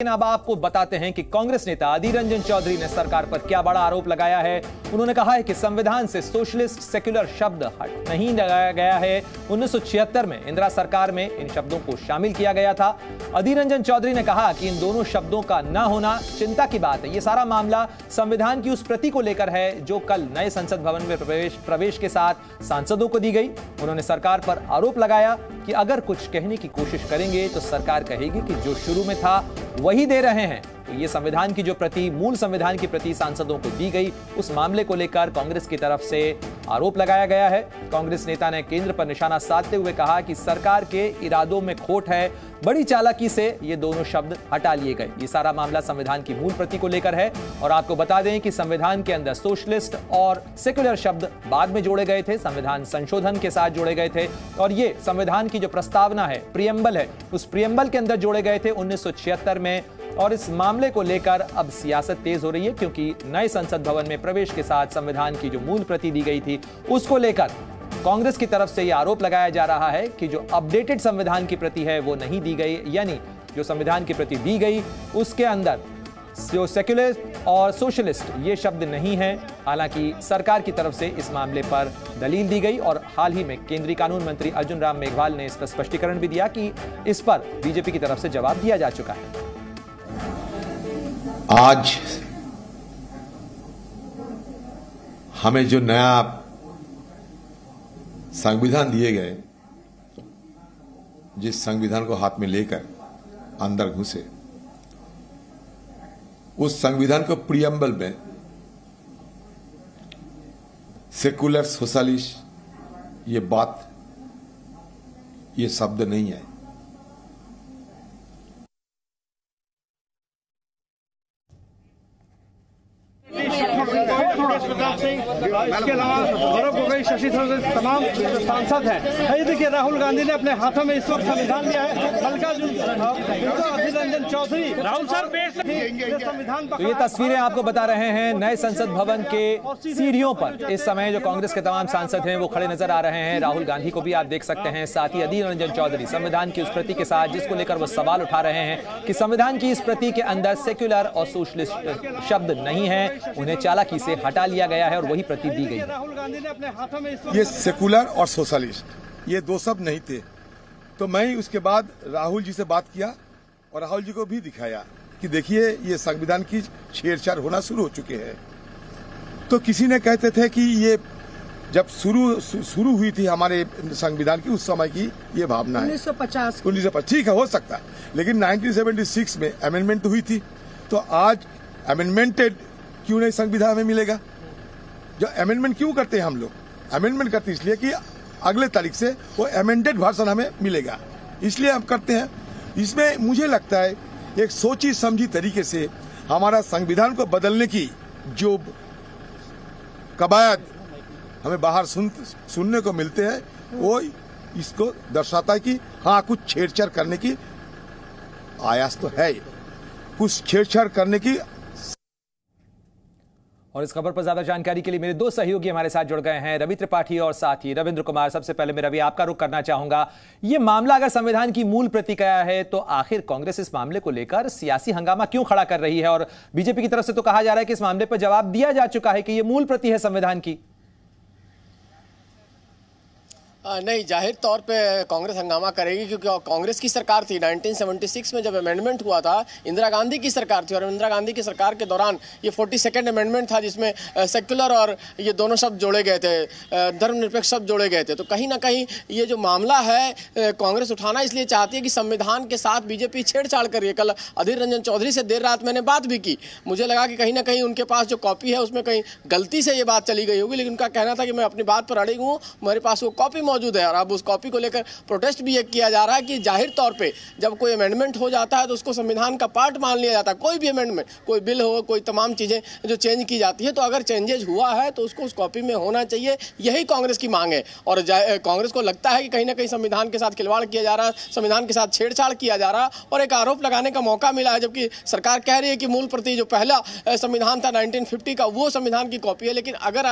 अब आपको बताते हैं कि कांग्रेस नेता अधीर रंजन चौधरी ने सरकार पर क्या बड़ा आरोप लगाया है। उन्होंने कहा है कि संविधान से सोशलिस्ट सेक्युलर शब्द हट नहीं लगाया गया है। 1976 में इंदिरा सरकार में इन शब्दों को शामिल किया गया था। अधीर रंजन चौधरी ने कहा कि इन दोनों शब्दों का न होना चिंता की बात है। यह सारा मामला संविधान की उस प्रति को लेकर है जो कल नए संसद भवन में प्रवेश के साथ सांसदों को दी गई। उन्होंने सरकार पर आरोप लगाया कि अगर कुछ कहने की कोशिश करेंगे तो सरकार कहेगी कि जो शुरू में था वही दे रहे हैं। तो ये संविधान की जो प्रति, मूल संविधान की प्रति सांसदों को दी गई, उस मामले को लेकर कांग्रेस की तरफ से आरोप लगाया गया है। कांग्रेस नेता ने केंद्र पर निशाना साधते हुए कहा कि सरकार के इरादों में खोट है, बड़ी चालाकी से ये दोनों शब्द हटा लिए गए। ये सारा मामला संविधान की मूल प्रति को लेकर है और आपको बता दें कि संविधान के अंदर सोशलिस्ट और सेक्युलर शब्द बाद में जोड़े गए थे, संविधान संशोधन के साथ जोड़े गए थे और ये संविधान की जो प्रस्तावना है, प्रियम्बल है, उस प्रियम्बल के अंदर जोड़े गए थे 1976 में। और इस मामले को लेकर अब सियासत तेज हो रही है क्योंकि नए संसद भवन में प्रवेश के साथ संविधान की जो मूल प्रति दी गई थी उसको लेकर कांग्रेस की तरफ से यह आरोप लगाया जा रहा है कि जो अपडेटेड संविधान की प्रति है वो नहीं दी गई, यानी जो संविधान की प्रति दी गई उसके अंदर जो सेक्युलर और सोशलिस्ट ये शब्द नहीं है। हालांकि सरकार की तरफ से इस मामले पर दलील दी गई और हाल ही में केंद्रीय कानून मंत्री अर्जुन राम मेघवाल ने इसका स्पष्टीकरण भी दिया कि इस पर बीजेपी की तरफ से जवाब दिया जा चुका है। आज हमें जो नया संविधान दिए गए, जिस संविधान को हाथ में लेकर अंदर घुसे, उस संविधान को प्रियम्बल में सेकुलर सोशलिस्ट ये बात, ये शब्द नहीं है। इसके अलावा गौरव गोगोई, शशि थरूर, तमाम सांसद हैं। ये देखिए राहुल गांधी ने अपने हाथों में इस वक्त संविधान लिया है। मल्लिकार्जुन अधीर रंजन चौधरी, राहुल सर संविधान। तो ये तस्वीरें आपको बता रहे हैं नए संसद भवन के सीढ़ियों पर इस समय जो कांग्रेस के तमाम सांसद हैं वो खड़े नजर आ रहे हैं। राहुल गांधी को भी आप देख सकते हैं, साथ ही अधीर रंजन चौधरी संविधान की उस प्रति के साथ जिसको लेकर वो सवाल उठा रहे हैं कि संविधान की इस प्रति के अंदर सेक्युलर और सोशलिस्ट शब्द नहीं है, उन्हें चालाकी से हटा लिया गया है और वही प्रति दी गई। राहुल गांधी ने अपने हाथों में ये सेकुलर और सोशलिस्ट ये दो शब्द नहीं थे। तो मैं उसके बाद राहुल जी से बात किया और राहुल जी को भी दिखाया कि देखिए ये संविधान की छेड़छाड़ होना शुरू हो चुके हैं। तो किसी ने कहते थे कि ये जब शुरू हुई थी हमारे संविधान की उस समय की ये भावना है 1950 ठीक है, हो सकता है, लेकिन 1976 में अमेंडमेंट हुई थी। तो आज अमेंडमेंटेड क्यों नहीं संविधान में मिलेगा? जो अमेंडमेंट क्यों करते हैं हम लोग? अमेंडमेंट करते हैं इसलिए कि अगले तारीख से वो अमेंडेड वर्जन हमें मिलेगा, इसलिए हम करते हैं। इसमें मुझे लगता है एक सोची समझी तरीके से हमारा संविधान को बदलने की जो कवायद हमें बाहर सुनने को मिलते हैं वो इसको दर्शाता है कि हाँ कुछ छेड़छाड़ करने की आयास तो है, कुछ छेड़छाड़ करने की। और इस खबर पर ज्यादा जानकारी के लिए मेरे दो सहयोगी हमारे साथ जुड़ गए हैं, रवि त्रिपाठी और साथ ही रविंद्र कुमार। सबसे पहले मैं रवि आपका रुख करना चाहूंगा। ये मामला अगर संविधान की मूल प्रति का है तो आखिर कांग्रेस इस मामले को लेकर सियासी हंगामा क्यों खड़ा कर रही है? और बीजेपी की तरफ से तो कहा जा रहा है कि इस मामले पर जवाब दिया जा चुका है कि ये मूल प्रति है संविधान की। नहीं, जाहिर तौर पे कांग्रेस हंगामा करेगी क्योंकि कांग्रेस की सरकार थी 1976 में जब अमेंडमेंट हुआ था, इंदिरा गांधी की सरकार थी और इंदिरा गांधी की सरकार के दौरान ये 42nd अमेंडमेंट था जिसमें सेक्युलर और ये दोनों शब्द जोड़े गए थे, धर्मनिरपेक्ष शब्द जोड़े गए थे। तो कहीं ना कहीं ये जो मामला है कांग्रेस उठाना इसलिए चाहती है कि संविधान के साथ बीजेपी छेड़छाड़ कर रही है। कल अधीर रंजन चौधरी से देर रात मैंने बात भी की, मुझे लगा कि कहीं ना कहीं उनके पास जो कॉपी है उसमें कहीं गलती से ये बात चली गई होगी, लेकिन उनका कहना था कि मैं अपनी बात पर अड़ी हूँ, मेरे पास वो कॉपी मौजूद है। और अब उस कॉपी को लेकर प्रोटेस्ट भी एक किया जा रहा है कि जाहिर तौर पे जब कोई अमेंडमेंट हो जाता है तो उसको संविधान का पार्ट मान लिया जाता है। कोई भी अमेंडमेंट, कोई बिल हो, कोई तमाम चीजें जो चेंज की जाती है, तो अगर चेंजेज हुआ है तो उसको उस कॉपी में होना चाहिए, यही कांग्रेस की मांग है। और कांग्रेस को लगता है कि कहीं ना कहीं संविधान के साथ खिलवाड़ किया जा रहा है, संविधान के साथ छेड़छाड़ किया जा रहा है और एक आरोप लगाने का मौका मिला है, जबकि सरकार कह रही है कि मूल प्रति जो पहला संविधान था 1950 का वो संविधान की कॉपी है। लेकिन अगर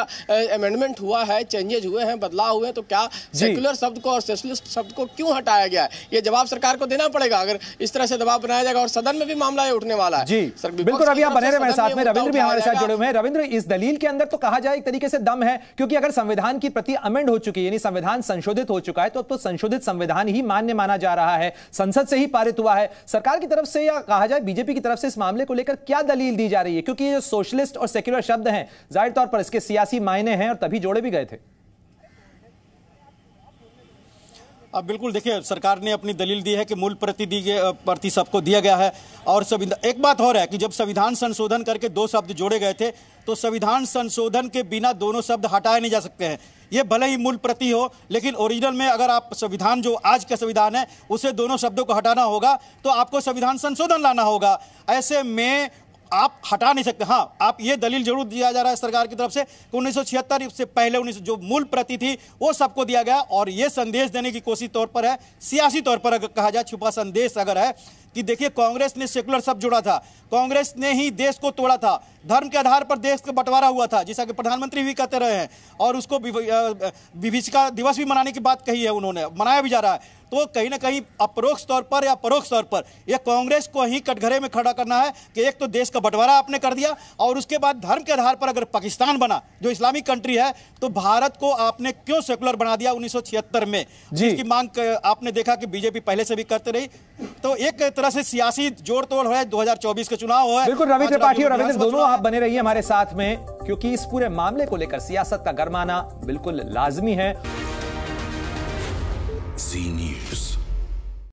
अमेंडमेंट हुआ है, चेंजेज हुए हैं, बदलाव हुए हैं, तो क्या सेक्युलर शब्द को और सोशलिस्ट शब्द को क्यों हटाया गया है, ये जवाब सरकार को देना पड़ेगा। अगर इस तरह से दबाव बनाया जाएगा, और सदन में भी मामला ये उठने वाला है। जी बिल्कुल, अभी आप बने रहे मेरे साथ में, रविंद्र भी हमारे साथ जुड़े हुए हैं। रविंद्र, इस दलील के अंदर तो कहा जाए एक तरीके से दम है, क्योंकि अगर संविधान की प्रति अमेंड हो चुकी है, यानी संविधान संशोधित हो चुका है, तो अब तो संशोधित संविधान ही मान्य माना जा रहा है, संसद से ही पारित हुआ है। सरकार की तरफ से या कहा जाए बीजेपी की तरफ से इस मामले को लेकर क्या दलील दी जा रही है, क्योंकि ये सोशलिस्ट और सेक्युलर शब्द हैं, जाहिर तौर पर इसके सियासी मायने हैं और तभी जोड़े भी गए थे। अब बिल्कुल देखिए, सरकार ने अपनी दलील दी है कि मूल प्रति सबको दिया गया है। और एक बात और है कि जब संविधान संशोधन करके 2 शब्द जोड़े गए थे, तो संविधान संशोधन के बिना दोनों शब्द हटाए नहीं जा सकते हैं। ये भले ही मूल प्रति हो, लेकिन ओरिजिनल में अगर आप संविधान जो आज का संविधान है उसे दोनों शब्दों को हटाना होगा, तो आपको संविधान संशोधन लाना होगा। ऐसे में आप हटा नहीं सकते। हाँ, आप ये दलील जरूर दिया जा रहा है सरकार की तरफ से कि 1976 से पहले 19 जो मूल प्रति थी वो सबको दिया गया, और ये संदेश देने की कोशिश तौर पर है, सियासी तौर पर अगर कहा जाए, छुपा संदेश अगर है कि देखिए कांग्रेस ने सेकुलर शब्द जोड़ा था, कांग्रेस ने ही देश को तोड़ा था, धर्म के आधार पर देश का बंटवारा हुआ था, जैसा कि प्रधानमंत्री भी कहते रहे हैं, और उसको विभीषिका दिवस भी मनाने की बात कही है उन्होंने, मनाया भी जा रहा है। तो कहीं ना कहीं अपरोक्ष तौर पर या परोक्ष तौर पर यह कांग्रेस को ही कटघरे में खड़ा करना है कि एक तो देश का बंटवारा आपने कर दिया, और उसके बाद धर्म के आधार पर अगर पाकिस्तान बना जो इस्लामिक कंट्री है, तो भारत को आपने क्यों सेकुलर बना दिया 1976 में, जिसकी मांग आपने देखा कि बीजेपी पहले से भी करते रही। तो एक तरह से सियासी जोड़ तोड़ है, 2024 के चुनाव है। बिल्कुल, रवि त्रिपाठी और रविंद्र दोनों आप बने रहिए हमारे साथ में, क्योंकि इस पूरे मामले को लेकर सियासत का गरमाना बिल्कुल लाजमी है।